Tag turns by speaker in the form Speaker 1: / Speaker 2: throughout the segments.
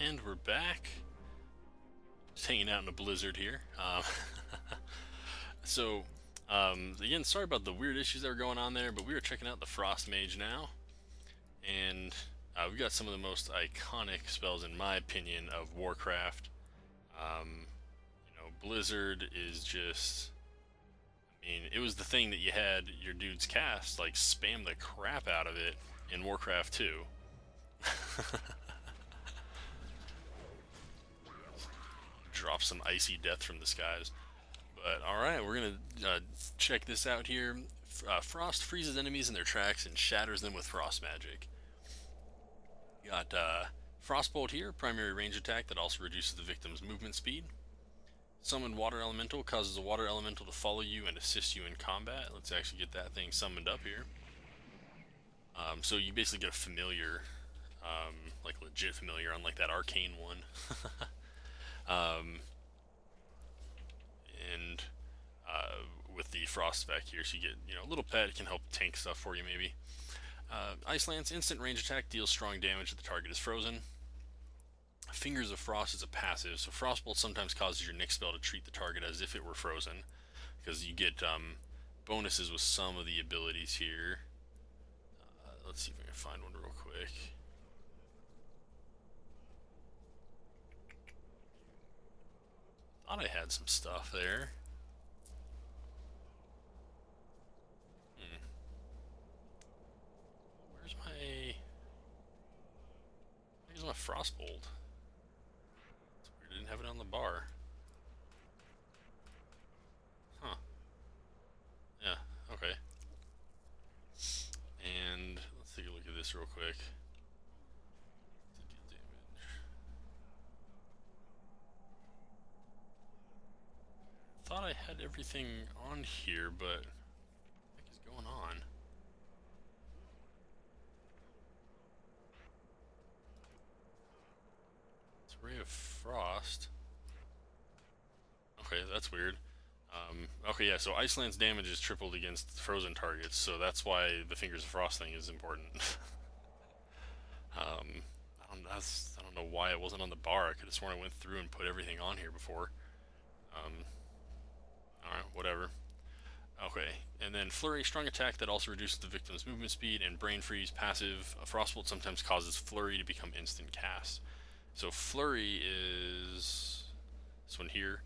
Speaker 1: And we're back. Just hanging out in a blizzard here. So, again, sorry about the weird issues that were going on there, but we were checking out the Frost Mage now. And we've got some of the most iconic spells, in my opinion, of Warcraft. Blizzard is just... I mean, it was the thing that you had your dudes cast, like, spam the crap out of it in Warcraft 2. Drop some icy death from the skies. But alright, we're gonna check this out here. Frost freezes enemies in their tracks and shatters them with frost magic. Got Frostbolt here, primary range attack that also reduces the victim's movement speed. Summoned Water Elemental causes a Water Elemental to follow you and assist you in combat. Let's actually get that thing summoned up here. So you basically get a familiar, like legit familiar, unlike that arcane one. And with the frost spec here, so you get a little pet can help tank stuff for you maybe. Ice Lance, instant range attack, deals strong damage if the target is frozen. Fingers of Frost is a passive, so Frostbolt sometimes causes your next spell to treat the target as if it were frozen, because you get bonuses with some of the abilities here. Let's see if I can find one real quick. Thought I had some stuff there. Where's my Frostbolt? It's weird, I didn't have it on the bar. Huh. Yeah, okay. And let's take a look at this real quick. Thought I had everything on here, but what the heck is going on? It's Ray of Frost. Okay, that's weird. Okay, yeah, so Ice Lance damage is tripled against frozen targets, so that's why the Fingers of Frost thing is important. I don't know why it wasn't on the bar. I could have sworn I went through and put everything on here before. Alright, whatever. Okay, and then Flurry, strong attack that also reduces the victim's movement speed, and Brain Freeze, passive. Frostbolt sometimes causes Flurry to become instant cast. So Flurry is this one here.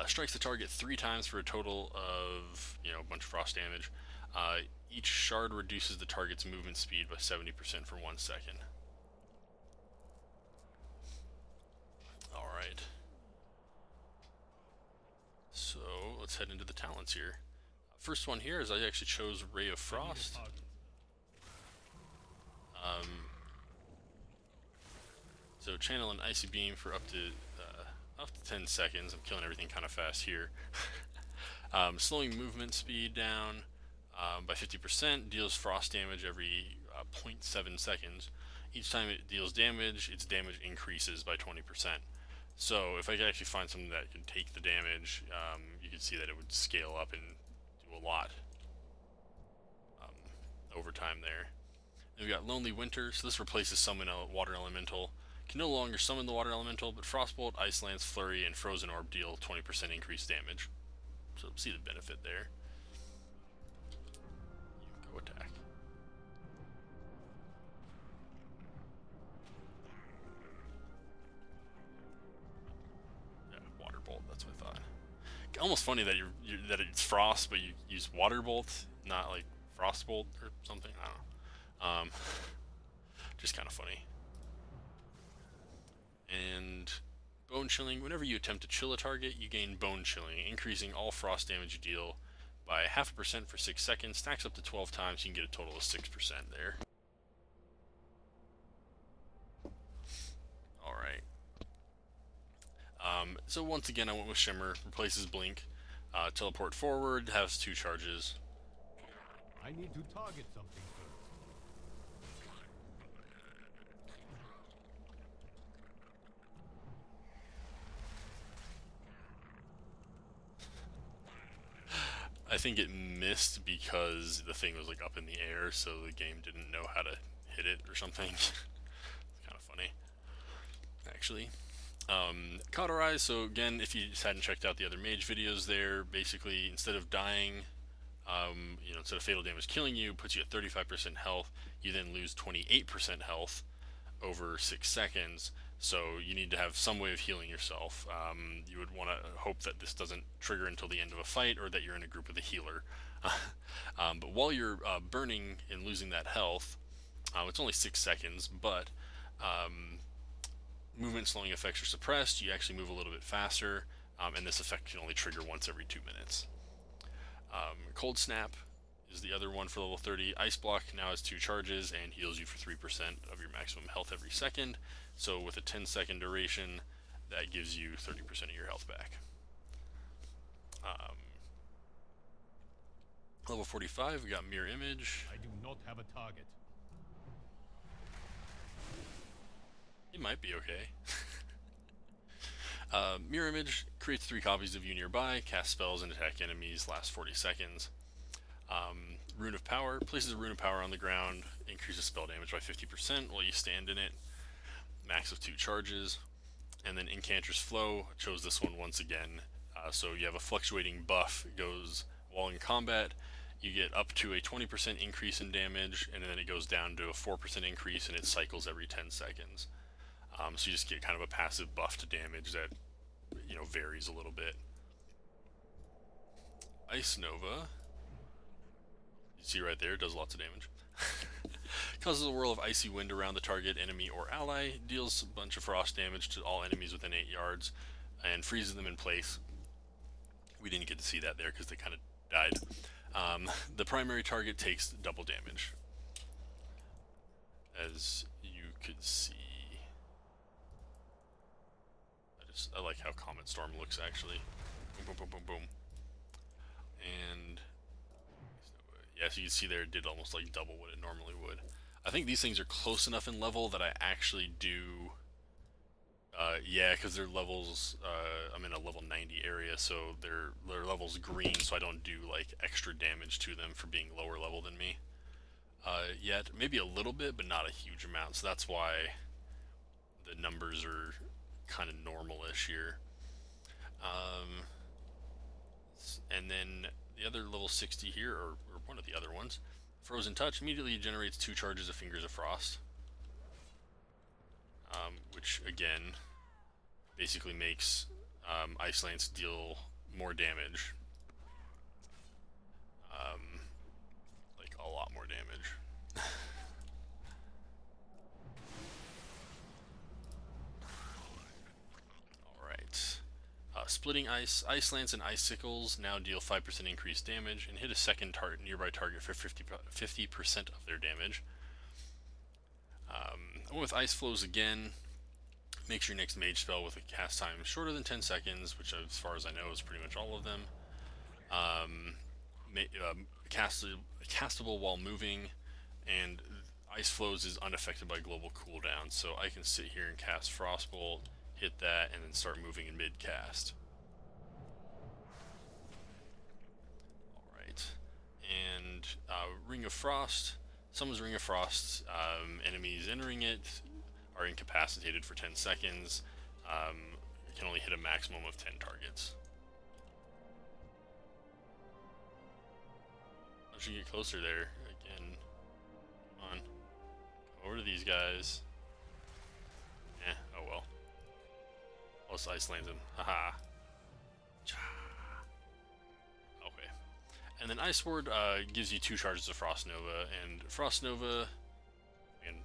Speaker 1: Strikes the target 3 times for a total of, a bunch of frost damage. Each shard reduces the target's movement speed by 70% for 1 second. Alright. So, let's head into the talents here. First one here is I actually chose Ray of Frost. So channel an Icy Beam for up to 10 seconds. I'm killing everything kind of fast here. Slowing movement speed down by 50%, deals frost damage every 0.7 seconds. Each time it deals damage, its damage increases by 20%. So if I could actually find something that could take the damage, you could see that it would scale up and do a lot over time there. Then we got Lonely Winter, so this replaces Summon a Water Elemental. Can no longer summon the Water Elemental, but Frostbolt, Ice Lance, Flurry, and Frozen Orb deal 20% increased damage. So see the benefit there. You can go attack. Yeah, Water Bolt, that's what I thought. Almost funny that that it's Frost, but you use Water Bolt, not like Frostbolt or something. I don't know. Just kind of funny. And Bone Chilling. Whenever you attempt to chill a target, you gain Bone Chilling, increasing all frost damage you deal by 0.5% for 6 seconds. Stacks up to 12 times, you can get a total of 6% there. Alright. So once again I went with Shimmer, replaces Blink. Teleport forward, has 2 charges.
Speaker 2: I need to target something
Speaker 1: I think it missed because the thing was like up in the air, so the game didn't know how to hit it or something. It's kind of funny. actually. Cauterize, so again, if you just hadn't checked out the other mage videos there, basically instead of dying, instead of fatal damage killing you, puts you at 35% health, you then lose 28% health over 6 seconds, so you need to have some way of healing yourself. You would want to hope that this doesn't trigger until the end of a fight, or that you're in a group with a healer. But while you're burning and losing that health, it's only 6 seconds, but movement slowing effects are suppressed. You actually move a little bit faster, and this effect can only trigger once every 2 minutes. Cold Snap is the other one for level 30. Ice Block now has 2 charges and heals you for 3% of your maximum health every second. So with a 10-second duration, that gives you 30% of your health back. Level 45, we got Mirror Image.
Speaker 2: I do not have a target.
Speaker 1: It might be okay. Mirror Image creates 3 copies of you nearby, casts spells and attack enemies, lasts 40 seconds. Rune of Power places a Rune of Power on the ground, increases spell damage by 50% while you stand in it, max of 2 charges. And then Incanter's Flow, chose this one once again. So you have a fluctuating buff, it goes while in combat. You get up to a 20% increase in damage, and then it goes down to a 4% increase, and it cycles every 10 seconds. So you just get kind of a passive buff to damage that, varies a little bit. Ice Nova, you see right there, it does lots of damage. Causes a whirl of icy wind around the target, enemy, or ally, deals a bunch of frost damage to all enemies within 8 yards, and freezes them in place. We didn't get to see that there because they kind of died. The primary target takes double damage, as you could see. I like how Comet Storm looks, actually. Boom, boom, boom, boom, boom. And yeah, so you can see there it did almost like double what it normally would. I think these things are close enough in level that I actually do. Yeah, because their levels, I'm in a level 90 area, so their level's green, so I don't do like extra damage to them for being lower level than me. Yet, maybe a little bit, but not a huge amount, so that's why the numbers are kind of normal-ish here. And then the other level 60 here, or one of the other ones, Frozen Touch, immediately generates 2 charges of Fingers of Frost. Which, again, basically makes Ice Lance deal more damage. Like, a lot more damage. Alright. Splitting Ice. Ice Lance and Icicles now deal 5% increased damage and hit a second nearby target for 50% of their damage. With Ice Flows again, makes your next mage spell with a cast time shorter than 10 seconds, which as far as I know is pretty much all of them. Castable while moving, and Ice Flows is unaffected by global cooldown, so I can sit here and cast Frostbolt, hit that, and then start moving in mid-cast. Alright, and Ring of Frost. Someone's Ring of Frost, enemies entering it are incapacitated for 10 seconds. It can only hit a maximum of 10 targets. Once you get closer there, again, come on. Come over to these guys. Oh well. Let's Ice Lands him. Haha. Okay. And then Ice Ward gives you 2 charges of Frost Nova, and Frost Nova, and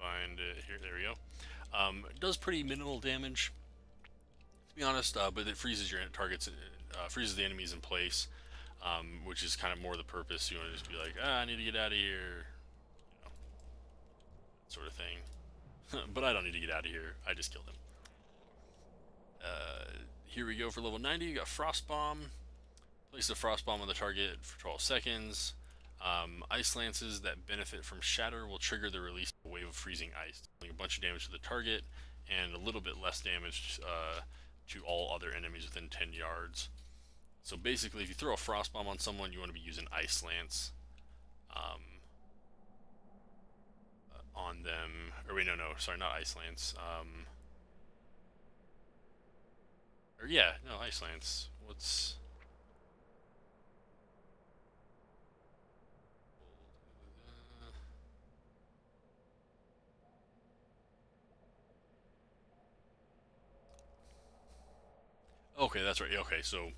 Speaker 1: find it here, there we go. Does pretty minimal damage, to be honest, but it freezes your targets, freezes the enemies in place, which is kind of more the purpose. You want to just be like, I need to get out of here, that sort of thing. But I don't need to get out of here, I just killed him. Here we go for level 90, you got Frost Bomb. Place the Frost Bomb on the target for 12 seconds. Ice Lances that benefit from Shatter will trigger the release of a wave of freezing ice, dealing a bunch of damage to the target and a little bit less damage to all other enemies within 10 yards. So basically, if you throw a Frost Bomb on someone, you want to be using Ice Lance on them. Or wait, no, sorry, not Ice Lance. Or yeah, no, Ice Lance. What's... Okay, that's right. Okay, so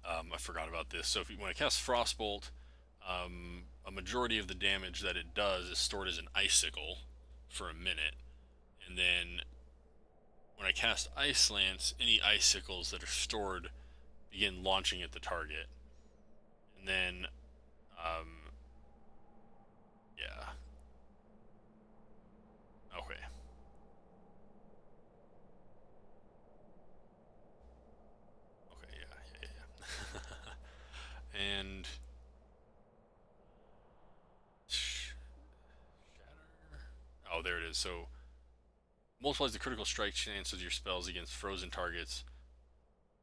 Speaker 1: I forgot about this. So when I cast Frostbolt, a majority of the damage that it does is stored as an icicle for a minute, and then when I cast Ice Lance, any icicles that are stored begin launching at the target, and then yeah, okay. Okay, yeah. And shatter. Oh, there it is. So multiplies the critical strike chance of your spells against frozen targets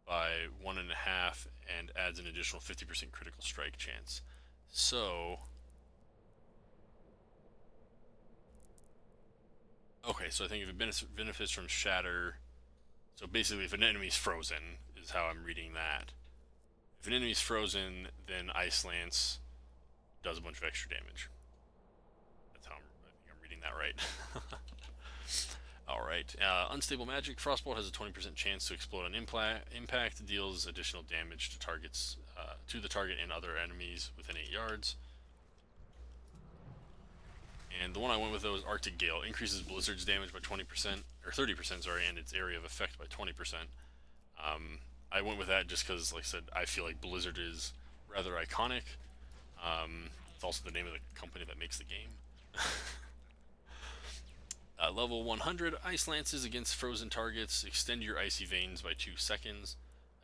Speaker 1: by 1.5 and adds an additional 50% critical strike chance. So okay, so I think if it benefits from shatter, so basically if an enemy's frozen is how I'm reading that. If an enemy's frozen, then Ice Lance does a bunch of extra damage. That's how I think I'm reading that right. Alright, Unstable Magic. Frostbolt has a 20% chance to explode on impact, deals additional damage to targets, to the target and other enemies within 8 yards. And the one I went with though is Arctic Gale. Increases Blizzard's damage by 20%, or 30%, sorry, and its area of effect by 20%. I went with that just because, like I said, I feel like Blizzard is rather iconic. It's also the name of the company that makes the game. Level 100, Ice Lances against frozen targets. Extend your Icy Veins by 2 seconds.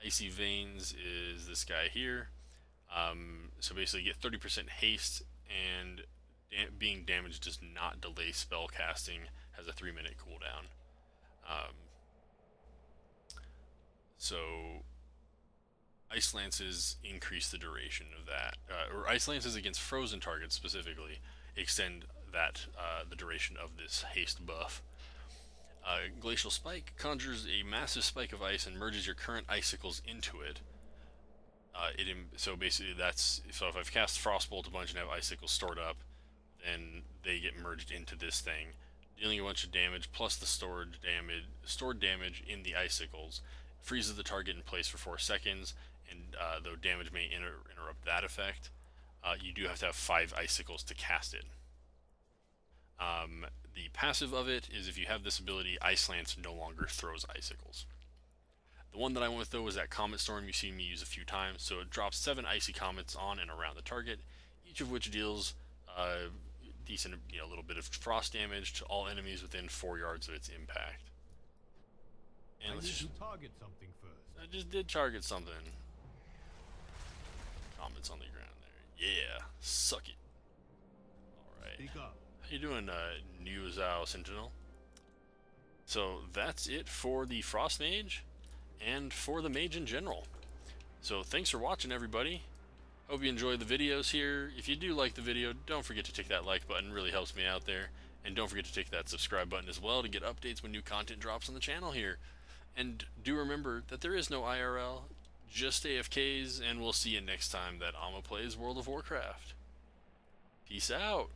Speaker 1: Icy Veins is this guy here. So basically get 30% haste, and being damaged does not delay spell casting, has a 3-minute cooldown. So Ice Lances increase the duration of that, or Ice Lances against frozen targets specifically extend that the duration of this haste buff. Glacial Spike conjures a massive spike of ice and merges your current icicles into it. So basically so if I've cast Frostbolt a bunch and have icicles stored up, then they get merged into this thing, dealing a bunch of damage plus the stored damage in the icicles. Freezes the target in place for 4 seconds, and though damage may interrupt that effect, you do have to have 5 icicles to cast it. The passive of it is if you have this ability, Ice Lance no longer throws icicles. The one that I went with though was that Comet Storm you see me use a few times, so it drops 7 icy comets on and around the target, each of which deals decent, a little bit of frost damage to all enemies within 4 yards of its impact.
Speaker 2: And I need to target something first.
Speaker 1: I just did target something. Comets on the ground there. Yeah, suck it. Alright.
Speaker 2: Speak up.
Speaker 1: How you doing, New Zao Sentinel? So that's it for the Frost Mage, and for the Mage in general. So thanks for watching, everybody. Hope you enjoyed the videos here. If you do like the video, don't forget to tick that like button, really helps me out there. And don't forget to tick that subscribe button as well to get updates when new content drops on the channel here. And do remember that there is no IRL, just AFKs, and we'll see you next time that Amma plays World of Warcraft. Peace out.